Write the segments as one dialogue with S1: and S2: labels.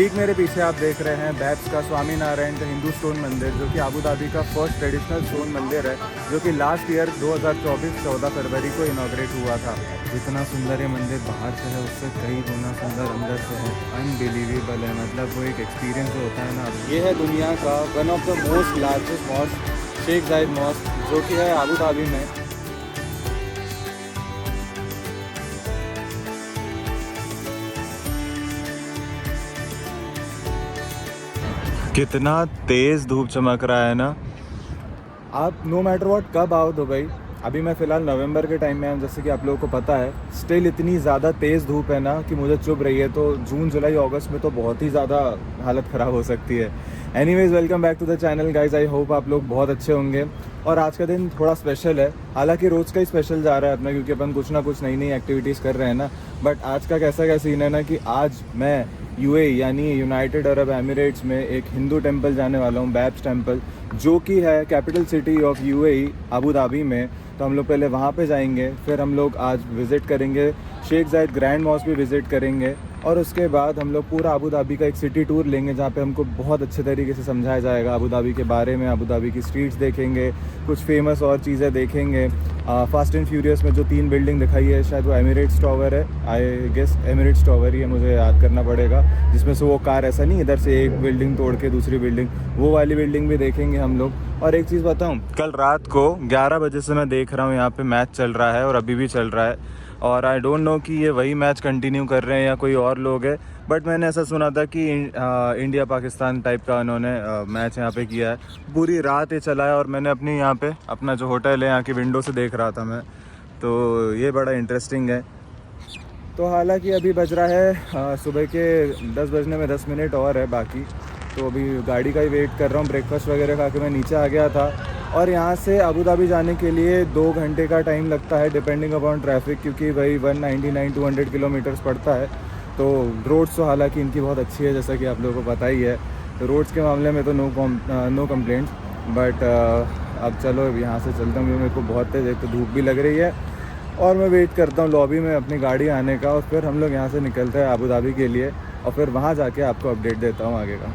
S1: ठीक मेरे पीछे आप देख रहे हैं बैप्स का स्वामीनारायण का हिंदू स्टोन मंदिर, जो कि आबू धाबी का फर्स्ट ट्रेडिशनल स्टोन मंदिर है, जो कि लास्ट ईयर 2024 14 फरवरी को इनॉग्रेट हुआ था। जितना सुंदर ये मंदिर बाहर से है उससे कई गुना सुंदर अंदर से है। अनबिलीवेबल है, मतलब वो एक एक्सपीरियंस जो होता है ना। ये है दुनिया का one of the most largest mosque, Sheikh Zayed mosque, जो कि है आबू धाबी में। कितना तेज़ धूप चमक रहा है ना। आप नो मैटर व्हाट कब आओ दुबई, अभी मैं फ़िलहाल नवंबर के टाइम में हूँ, जैसे कि आप लोगों को पता है, स्टिल इतनी ज़्यादा तेज़ धूप है ना कि मुझे चुभ रही है। तो जून जुलाई अगस्त में तो बहुत ही ज़्यादा हालत ख़राब हो सकती है। Anyways, welcome back to the channel guys. I hope आप लोग बहुत अच्छे होंगे। और आज का दिन थोड़ा स्पेशल है, हालांकि रोज़ का ही स्पेशल जा रहा है अपना, क्योंकि अपन कुछ ना कुछ नई नई एक्टिविटीज़ कर रहे हैं ना। बट आज का कैसा क्या सीन है ना कि आज मैं यूएई यानी यूनाइटेड अरब एमिरेट्स में एक हिंदू टेम्पल जाने वाला हूँ, बैप्स टेम्पल, जो कि है capital city of UAE Abu Dhabi में। तो हम लोग पहले वहाँ पे जाएंगे, फिर हम लोग आज विज़िट करेंगे शेख जायद ग्रैंड मॉस्क भी विज़िट करेंगे, और उसके बाद हम लोग पूरा अबू धाबी का एक सिटी टूर लेंगे, जहाँ पे हमको बहुत अच्छे तरीके से समझाया जाएगा अबू धाबी के बारे में। अबू धाबी की स्ट्रीट्स देखेंगे, कुछ फेमस और चीज़ें देखेंगे। फास्ट एंड फ्यूरियस में जो 3 बिल्डिंग दिखाई है, शायद वो एमिरेट्स टावर है, आई गेस एमिरेट्स टावर ही है, मुझे याद करना पड़ेगा। जिसमें से वो कार ऐसा नहीं इधर से एक बिल्डिंग तोड़ के दूसरी बिल्डिंग, वो वाली बिल्डिंग भी देखेंगे हम लोग। और एक चीज़ बताऊँ, कल रात को 11 बजे से मैं देख रहा हूँ यहाँ पे मैच चल रहा है, और अभी भी चल रहा है। और आई डोंट नो कि ये वही मैच कंटिन्यू कर रहे हैं या कोई और लोग हैं, बट मैंने ऐसा सुना था कि इंडिया पाकिस्तान टाइप का उन्होंने मैच यहाँ पे किया है। पूरी रात ये चला है, और मैंने अपनी यहाँ पे अपना जो होटल है यहाँ की विंडो से देख रहा था मैं, तो ये बड़ा इंटरेस्टिंग है। तो हालांकि अभी बज रहा है सुबह के 10 बजने में 10 मिनट और है बाकी। तो अभी गाड़ी का ही वेट कर रहा हूँ। ब्रेकफास्ट वगैरह खा के मैं नीचे आ गया था, और यहाँ से अबू धाबी जाने के लिए 2 घंटे का टाइम लगता है, डिपेंडिंग अपॉन ट्रैफिक, क्योंकि भाई 199-200 किलोमीटर्स पड़ता है। तो रोड्स तो हालांकि इनकी बहुत अच्छी है, जैसा कि आप लोगों को पता ही है। तो रोड्स के मामले में तो नो कंप्लेंट्स। बट अब चलो यहाँ से चलता हूँ, क्योंकि मेरे को बहुत तेज़ एक तो धूप भी लग रही है, और मैं वेट करता हूँ लॉबी में अपनी गाड़ी आने का, और फिर हम लोग यहाँ से निकलते हैं अबू धाबी के लिए, और फिर वहाँ जाके आपको अपडेट देता हूँ आगे का।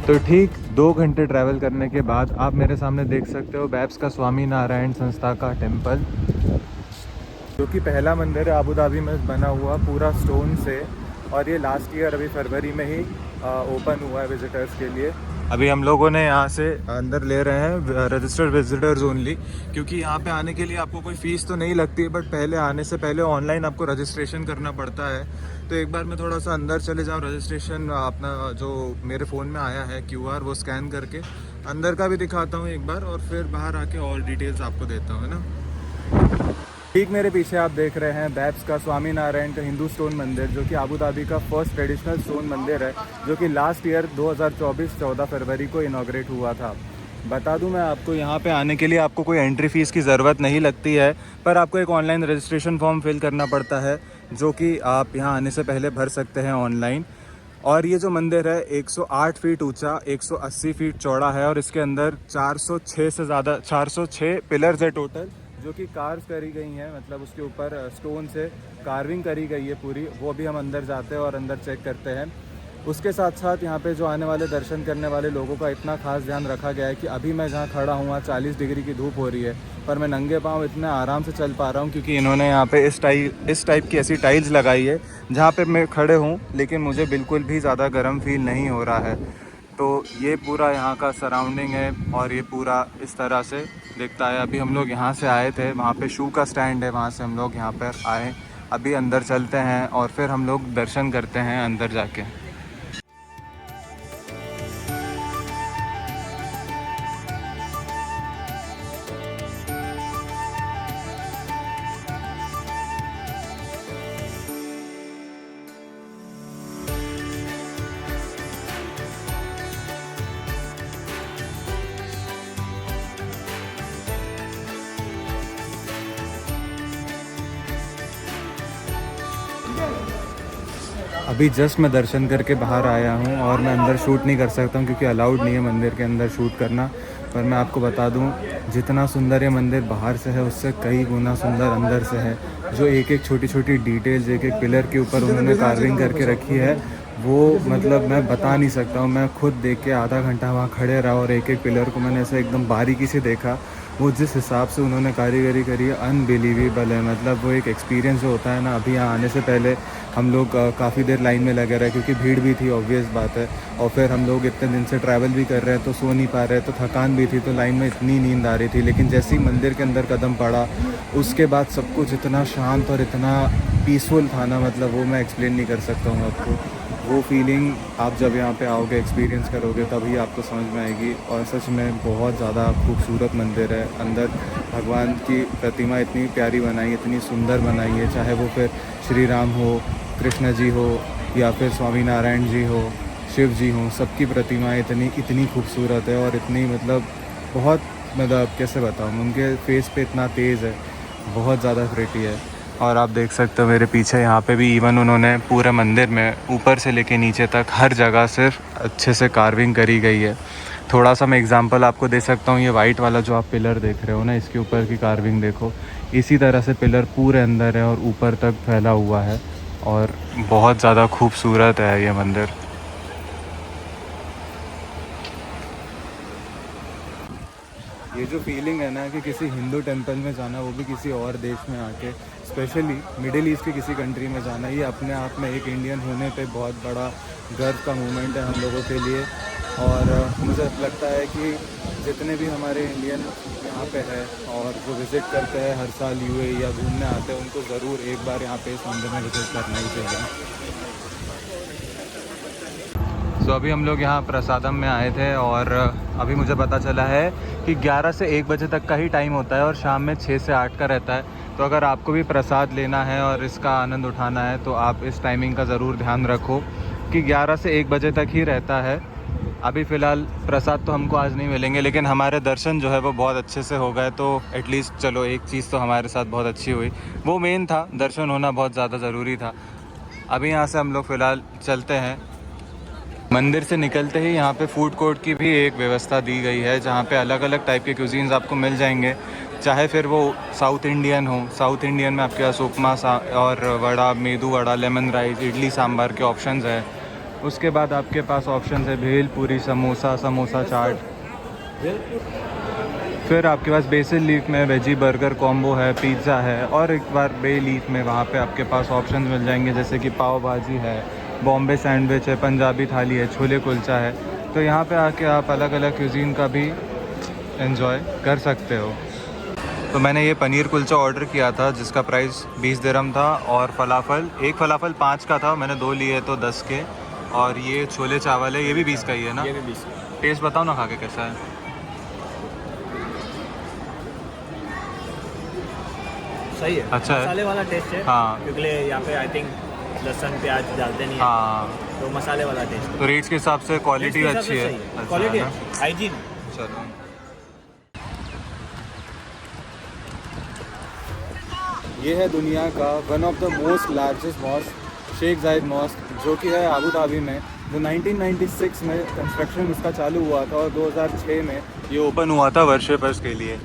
S1: तो ठीक 2 घंटे ट्रैवल करने के बाद आप मेरे सामने देख सकते हो बैप्स का स्वामीनारायण संस्था का टेम्पल, जो कि पहला मंदिर है अबू धाबी में बना हुआ पूरा स्टोन से। और ये लास्ट ईयर अभी फरवरी में ही ओपन हुआ है विजिटर्स के लिए। अभी हम लोगों ने यहाँ से अंदर ले रहे हैं रजिस्टर्ड विजिटर्स ओनली, क्योंकि यहाँ पे आने के लिए आपको कोई फ़ीस तो नहीं लगती है, बट पहले आने से पहले ऑनलाइन आपको रजिस्ट्रेशन करना पड़ता है। तो एक बार मैं थोड़ा सा अंदर चले जाऊँ, रजिस्ट्रेशन अपना जो मेरे फ़ोन में आया है QR, वो स्कैन करके अंदर का भी दिखाता हूँ एक बार, और फिर बाहर आके और डिटेल्स आपको देता हूँ, है ना। ठीक मेरे पीछे आप देख रहे हैं बैप्स का स्वामीनारायण का हिंदू स्टोन मंदिर, जो कि आबू धाबी का फर्स्ट ट्रेडिशनल स्टोन मंदिर है, जो कि लास्ट ईयर 2024 14 फरवरी को इनॉग्रेट हुआ था। बता दूं मैं आपको, यहाँ पे आने के लिए आपको कोई एंट्री फ़ीस की ज़रूरत नहीं लगती है, पर आपको एक ऑनलाइन रजिस्ट्रेशन फॉर्म फिल करना पड़ता है, जो कि आप यहाँ आने से पहले भर सकते हैं ऑनलाइन। और ये जो मंदिर है 108 फीट ऊंचा, 180 फीट चौड़ा है, और इसके अंदर 406 पिलर्स है टोटल, जो कि कार्व करी गई हैं, मतलब उसके ऊपर स्टोन से कार्विंग करी गई है पूरी। वो भी हम अंदर जाते हैं और अंदर चेक करते हैं। उसके साथ साथ यहाँ पे जो आने वाले दर्शन करने वाले लोगों का इतना खास ध्यान रखा गया है कि अभी मैं जहाँ खड़ा हूँ वहाँ 40 डिग्री की धूप हो रही है, पर मैं नंगे पाँव इतने आराम से चल पा रहा हूँ क्योंकि इन्होंने यहाँ पे इस टाइप की ऐसी टाइल्स लगाई है जहाँ पे मैं खड़े हूँ लेकिन मुझे बिल्कुल भी ज़्यादा गर्म फील नहीं हो रहा है। तो ये पूरा यहाँ का सराउंडिंग है और ये पूरा इस तरह से दिखता है। अभी हम लोग यहाँ से आए थे, वहाँ पे शू का स्टैंड है, वहाँ से हम लोग यहाँ पर आए। अभी अंदर चलते हैं और फिर हम लोग दर्शन करते हैं अंदर जाके। अभी जस्ट मैं दर्शन करके बाहर आया हूँ और मैं अंदर शूट नहीं कर सकता हूँ क्योंकि अलाउड नहीं है मंदिर के अंदर शूट करना। पर मैं आपको बता दूँ, जितना सुंदर ये मंदिर बाहर से है उससे कई गुना सुंदर अंदर से है। जो एक एक छोटी छोटी डिटेल्स एक एक पिलर के ऊपर उन्होंने कार्विंग करके रखी है, वो मतलब मैं बता नहीं सकता हूँ। मैं खुद देख के आधा घंटा वहाँ खड़े रहा और एक एक पिलर को मैंने ऐसे एकदम बारीकी से देखा। वो जिस हिसाब से उन्होंने कारीगरी करी है अनबिलीवेबल है। मतलब वो एक एक्सपीरियंस जो होता है ना। अभी यहाँ आने से पहले हम लोग काफ़ी देर लाइन में लगे रहे क्योंकि भीड़ भी थी, ऑब्वियस बात है। और फिर हम लोग इतने दिन से ट्रैवल भी कर रहे हैं तो सो नहीं पा रहे, तो थकान भी थी, तो लाइन में इतनी नींद आ रही थी। लेकिन जैसे ही मंदिर के अंदर कदम पड़ा उसके बाद सब कुछ इतना शांत और इतना पीसफुल था ना, मतलब वो मैं एक्सप्लेन नहीं कर सकता हूँ आपको। वो फीलिंग आप जब यहाँ पे आओगे, एक्सपीरियंस करोगे, तभी आपको समझ में आएगी। और सच में बहुत ज़्यादा खूबसूरत मंदिर है। अंदर भगवान की प्रतिमा इतनी प्यारी बनाई, इतनी सुंदर बनाई है, चाहे वो फिर श्री राम हो, कृष्ण जी हो, या फिर स्वामी नारायण जी हो, शिव जी हों, सबकी प्रतिमाएँ इतनी खूबसूरत है और इतनी मतलब बहुत, मतलब कैसे बताऊँ, उनके फेस पे इतना तेज़ है, बहुत ज़्यादा प्रिटी है। और आप देख सकते हो मेरे पीछे यहाँ पे भी इवन उन्होंने पूरे मंदिर में ऊपर से लेके नीचे तक हर जगह सिर्फ अच्छे से कार्विंग करी गई है। थोड़ा सा मैं एग्जांपल आपको दे सकता हूँ। ये वाइट वाला जो आप पिलर देख रहे हो ना, इसके ऊपर की कार्विंग देखो। इसी तरह से पिलर पूरे अंदर है और ऊपर तक फैला हुआ है और बहुत ज़्यादा खूबसूरत है ये मंदिर। ये जो फीलिंग है ना कि किसी हिंदू टेंपल में जाना, वो भी किसी और देश में आके, स्पेशली मिडिल ईस्ट की किसी कंट्री में जाना, ये अपने आप में एक इंडियन होने पे बहुत बड़ा गर्व का मोमेंट है हम लोगों के लिए। और मुझे लगता है कि जितने भी हमारे इंडियन यहाँ पे है और जो विज़िट करते हैं हर साल यूएई या घूमने आते हैं, उनको ज़रूर एक बार यहाँ पे इस मंदिर में विज़िट करना ही चाहिए। तो अभी हम लोग यहाँ प्रसादम में आए थे और अभी मुझे पता चला है कि 11 से 1 बजे तक का ही टाइम होता है और शाम में 6 से 8 का रहता है। तो अगर आपको भी प्रसाद लेना है और इसका आनंद उठाना है तो आप इस टाइमिंग का ज़रूर ध्यान रखो कि 11 से 1 बजे तक ही रहता है। अभी फ़िलहाल प्रसाद तो हमको आज नहीं मिलेंगे, लेकिन हमारे दर्शन जो है वो बहुत अच्छे से हो गए। तो एटलीस्ट चलो एक चीज़ तो हमारे साथ बहुत अच्छी हुई, वो मेन था, दर्शन होना बहुत ज़्यादा ज़रूरी था। अभी यहाँ से हम लोग फ़िलहाल चलते हैं। मंदिर से निकलते ही यहाँ पे फूड कोर्ट की भी एक व्यवस्था दी गई है जहाँ पे अलग अलग टाइप के क्यूजीन्स आपको मिल जाएंगे, चाहे फिर वो साउथ इंडियन हो। साउथ इंडियन में आपके पास उपमा और वड़ा, मेदू वड़ा, लेमन राइस, इडली सांभर के ऑप्शंस हैं। उसके बाद आपके पास ऑप्शंस है भेल पूरी, समोसा, समोसा चाट। फिर आपके पास बेसिल लीफ में वेजी बर्गर कॉम्बो है, पिज़्ज़ा है। और एक बार बे लीफ में वहाँ पे आपके पास ऑप्शंस मिल जाएंगे जैसे कि पाव भाजी है, बॉम्बे सैंडविच है, पंजाबी थाली है, छोले कुलचा है। तो यहाँ पे आके आप अलग अलग क्यूजीन का भी एंजॉय कर सकते हो। तो मैंने ये पनीर कुलचा ऑर्डर किया था जिसका प्राइस 20 दिरहम था, और फलाफल, एक फलाफल 5 का था, मैंने 2 लिए तो 10 के। और ये छोले चावल है, ये भी 20 का ही है ना?
S2: ये भी 20
S1: टेस्ट बताओ ना खा के कैसा है।
S2: सही है,
S1: अच्छा है,
S2: मसाले वाला टेस्ट है।
S1: हाँ,
S2: क्योंकि यहाँ पे आई थिंक लहसुन प्याज डालते नहीं है,
S1: हाँ,
S2: तो मसाले वाला टेस्ट।
S1: तो रेट्स के हिसाब से क्वालिटी अच्छी है।
S2: क्वालिटी
S1: अच्छा
S2: अच्छी, हाइजीन।
S1: चलो, ये है दुनिया का one of the most largest mosque, Sheikh Zayed mosque, जो कि है अबू धाबी में। जो 1996 में कंस्ट्रक्शन इसका चालू हुआ था और 2006 में ये ओपन हुआ था वर्शिपर्स के लिए।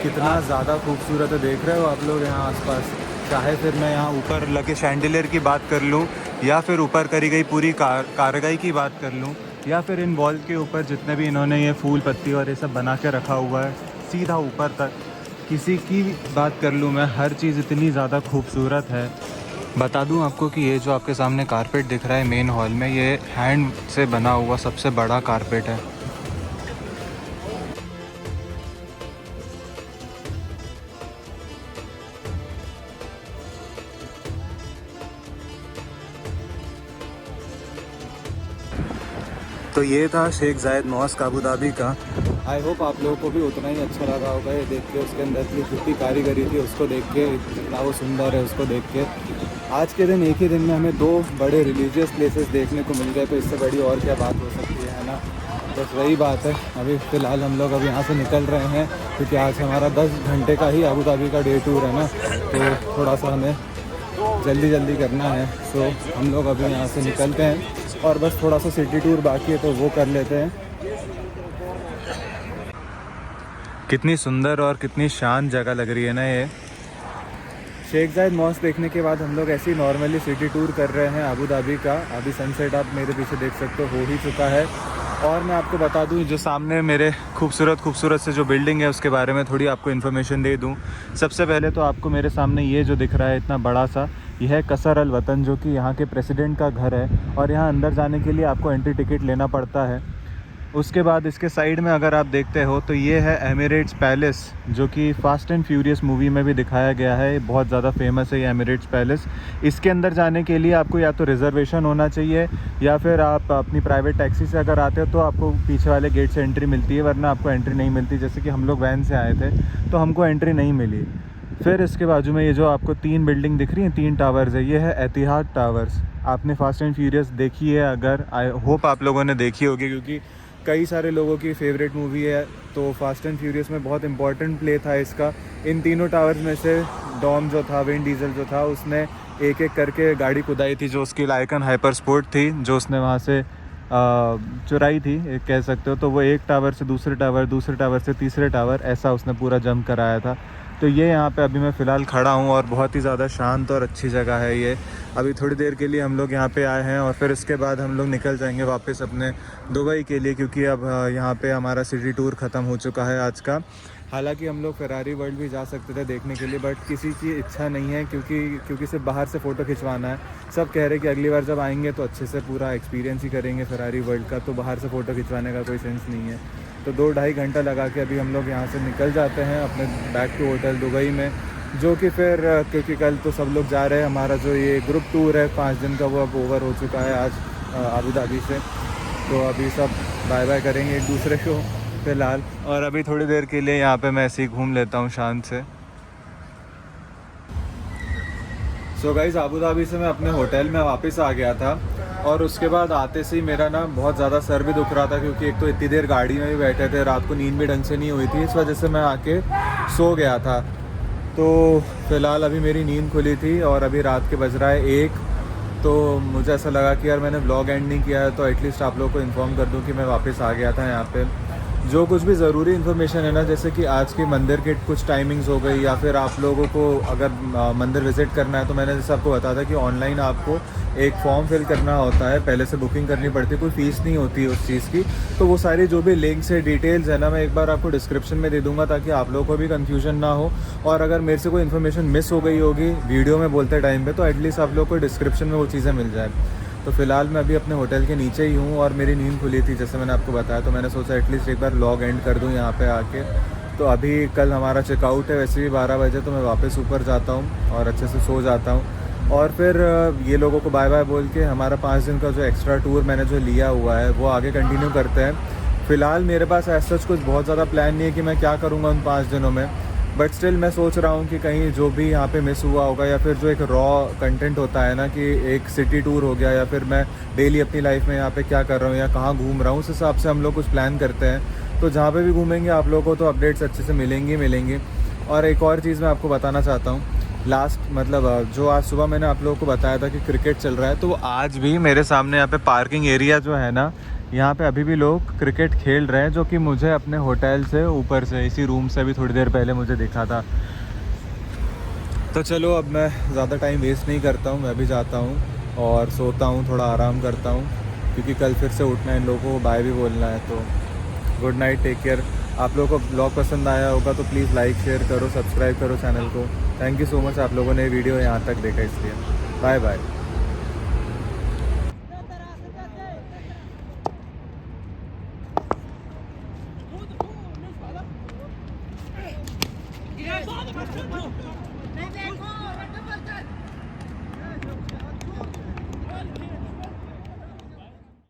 S1: कितना ज़्यादा खूबसूरत है, देख रहे हो आप लोग यहाँ आसपास। चाहे फिर मैं यहाँ ऊपर लगे शैंडिलियर की बात कर लूँ, या फिर ऊपर करी गई पूरी कारगाई की बात कर लूँ, या फिर इन वॉल के ऊपर जितने भी इन्होंने ये फूल पत्ती और ये सब बना के रखा हुआ है सीधा ऊपर तक, किसी की बात कर लूँ मैं, हर चीज़ इतनी ज़्यादा खूबसूरत है। बता दूं आपको कि ये जो आपके सामने कारपेट दिख रहा है मेन हॉल में, ये हैंड से बना हुआ सबसे बड़ा कारपेट है। तो ये था Sheikh Zayed mask Abu Dhabi का। आई होप आप लोगों को भी उतना ही अच्छा लगा होगा ये देख के, उसके अंदर की कितनी कारीगरी थी उसको देख के, कितना वो सुंदर है उसको देख के। आज के दिन एक ही दिन में हमें 2 बड़े रिलीजियस प्लेसेस देखने को मिल गए, तो इससे बड़ी और क्या बात हो सकती है ना। बस वही बात है। अभी फ़िलहाल हम लोग अभी यहाँ से निकल रहे हैं क्योंकि आज हमारा 10 घंटे का ही अबू धाबी का डे टूर है ना, तो थोड़ा सा हमें जल्दी करना है। सो हम लोग अभी यहाँ से निकलते हैं और बस थोड़ा सा सिटी टूर बाकी है तो वो कर लेते हैं। कितनी सुंदर और कितनी शांत जगह लग रही है ना ये। शेख जायद मॉस्क देखने के बाद हम लोग ऐसे ही नॉर्मली सिटी टूर कर रहे हैं अबू धाबी का। अभी सनसेट आप मेरे पीछे देख सकते हो ही चुका है। और मैं आपको बता दूं, जो सामने मेरे खूबसूरत से जो बिल्डिंग है उसके बारे में थोड़ी आपको इन्फॉर्मेशन दे दूं। सबसे पहले तो आपको मेरे सामने ये जो दिख रहा है इतना बड़ा सा, यह है कसर अल वतन, जो कि यहाँ के प्रेसिडेंट का घर है और यहाँ अंदर जाने के लिए आपको एंट्री टिकट लेना पड़ता है। उसके बाद इसके साइड में अगर आप देखते हो तो ये है एमिरेट्स पैलेस, जो कि फास्ट एंड फ्यूरियस मूवी में भी दिखाया गया है। बहुत ज़्यादा फेमस है ये एमिरेट्स पैलेस। इसके अंदर जाने के लिए आपको या तो रिजर्वेशन होना चाहिए या फिर आप अपनी प्राइवेट टैक्सी से अगर आते हो तो आपको पीछे वाले गेट से एंट्री मिलती है, वरना आपको एंट्री नहीं मिलती। जैसे कि हम लोग वैन से आए थे तो हमको एंट्री नहीं मिली। फिर इसके बाजू में ये जो आपको 3 बिल्डिंग दिख रही हैं, 3 टावर्स है, ये है एतिहाद टावर्स। आपने फास्ट एंड फ्यूरियस देखी है, अगर आई होप आप लोगों ने देखी होगी क्योंकि कई सारे लोगों की फेवरेट मूवी है। तो फास्ट एंड फ्यूरियस में बहुत इंपॉर्टेंट प्ले था इसका। इन तीनों टावर्स में से डॉम जो था, विन डीजल जो था, उसने एक करके गाड़ी कुदाई थी जो उसकी लाइकन हाइपर स्पोर्ट थी, जो उसने वहाँ से चुराई थी एक कह सकते हो। तो वो एक टावर से दूसरे टावर से तीसरे टावर, ऐसा उसने पूरा जंप कराया था। तो ये यहाँ पे अभी मैं फ़िलहाल खड़ा हूँ और बहुत ही ज़्यादा शांत और अच्छी जगह है ये। अभी थोड़ी देर के लिए हम लोग यहाँ पे आए हैं और फिर इसके बाद हम लोग निकल जाएंगे वापस अपने दुबई के लिए, क्योंकि अब यहाँ पे हमारा सिटी टूर ख़त्म हो चुका है आज का। हालांकि हम लोग फेरारी वर्ल्ड भी जा सकते थे देखने के लिए, बट किसी की इच्छा नहीं है क्योंकि सिर्फ बाहर से फ़ोटो खिंचवाना है। सब कह रहे हैं कि अगली बार जब आएंगे तो अच्छे से पूरा एक्सपीरियंस ही करेंगे फेरारी वर्ल्ड का, तो बाहर से फ़ोटो खिंचवाने का कोई सेंस नहीं है। तो 2-2.5 घंटा लगा के अभी हम लोग यहाँ से निकल जाते हैं अपने बैक टू होटल दुबई में, जो कि फिर क्योंकि कल तो सब लोग जा रहे हैं, हमारा जो ये ग्रुप टूर है 5 दिन का वो अब ओवर हो चुका है आज अबू धाबी से। तो अभी सब बाय बाय करेंगे एक दूसरे को फ़िलहाल, और अभी थोड़ी देर के लिए यहाँ पे मैं ऐसे ही घूम लेता हूँ शांत से। सो गाइस, अबू धाबी से मैं अपने होटल में वापस आ गया था और उसके बाद आते से ही मेरा ना बहुत ज़्यादा सर भी दुख रहा था, क्योंकि एक तो इतनी देर गाड़ी में भी बैठे थे, रात को नींद भी ढंग से नहीं हुई थी, इस वजह से मैं आके सो गया था। तो फ़िलहाल अभी मेरी नींद खुली थी और अभी रात के बज रहा है 1। तो मुझे ऐसा लगा कि यार मैंने व्लॉग एंड नहीं किया है तो एटलीस्ट आप लोगों को इन्फॉर्म कर दूं कि मैं वापस आ गया था यहाँ पे। जो कुछ भी ज़रूरी इन्फॉर्मेशन है ना, जैसे कि आज के मंदिर के कुछ टाइमिंग्स हो गई, या फिर आप लोगों को अगर मंदिर विज़िट करना है तो मैंने जैसे आपको बताया था कि ऑनलाइन आपको एक फॉर्म फिल करना होता है, पहले से बुकिंग करनी पड़ती है, कोई फ़ीस नहीं होती है उस चीज़ की। तो वो सारी जो भी लिंक्स है, डिटेल्स है ना, मैं एक बार आपको डिस्क्रिप्शन में दे दूँगा ताकि आप लोगों को भी कन्फ्यूजन ना हो। और अगर मेरे से कोई इन्फॉर्मेशन मिस हो गई होगी वीडियो में बोलते टाइम पे, तो एटलीस्ट आप लोग को डिस्क्रिप्शन में वो चीज़ें मिल जाए। तो फ़िलहाल मैं अभी अपने होटल के नीचे ही हूँ और मेरी नींद खुली थी जैसे मैंने आपको बताया, तो मैंने सोचा एटलीस्ट एक बार व्लॉग एंड कर दूँ यहाँ पे आके। तो अभी कल हमारा चेकआउट है वैसे भी 12 बजे, तो मैं वापस ऊपर जाता हूँ और अच्छे से सो जाता हूँ। और फिर ये लोगों को बाय बाय बोल के हमारा 5 दिन का जो एक्स्ट्रा टूर मैंने जो लिया हुआ है वो आगे कंटिन्यू करते हैं। फ़िलहाल मेरे पास ऐसा कुछ बहुत ज़्यादा प्लान नहीं है कि मैं क्या करूँगा उन 5 दिनों में, बट स्टिल मैं सोच रहा हूँ कि कहीं जो भी यहाँ पे मिस हुआ होगा, या फिर जो एक रॉ कंटेंट होता है ना कि एक सिटी टूर हो गया, या फिर मैं डेली अपनी लाइफ में यहाँ पे क्या कर रहा हूँ या कहाँ घूम रहा हूँ, उस हिसाब से हम लोग कुछ प्लान करते हैं। तो जहाँ पे भी घूमेंगे आप लोगों को तो अपडेट्स अच्छे से मिलेंगी। और एक और चीज़ मैं आपको बताना चाहता हूँ, जो आज सुबह मैंने आप लोगों को बताया था कि क्रिकेट चल रहा है, तो आज भी मेरे सामने यहाँ पे पार्किंग एरिया जो है ना, यहाँ पे अभी भी लोग क्रिकेट खेल रहे हैं, जो कि मुझे अपने होटल से ऊपर से इसी रूम से अभी थोड़ी देर पहले मुझे दिखा था। तो चलो अब मैं ज़्यादा टाइम वेस्ट नहीं करता हूँ, मैं भी जाता हूँ और सोता हूँ, थोड़ा आराम करता हूँ, क्योंकि कल फिर से उठना है, इन लोगों को बाय भी बोलना है। तो गुड नाइट, टेक केयर। आप लोगों को ब्लॉग पसंद आया होगा तो प्लीज़ लाइक शेयर करो, सब्सक्राइब करो चैनल को। थैंक यू सो मच आप लोगों ने वीडियो यहाँ तक देखा, इसलिए बाय बाय।
S3: नहीं देखो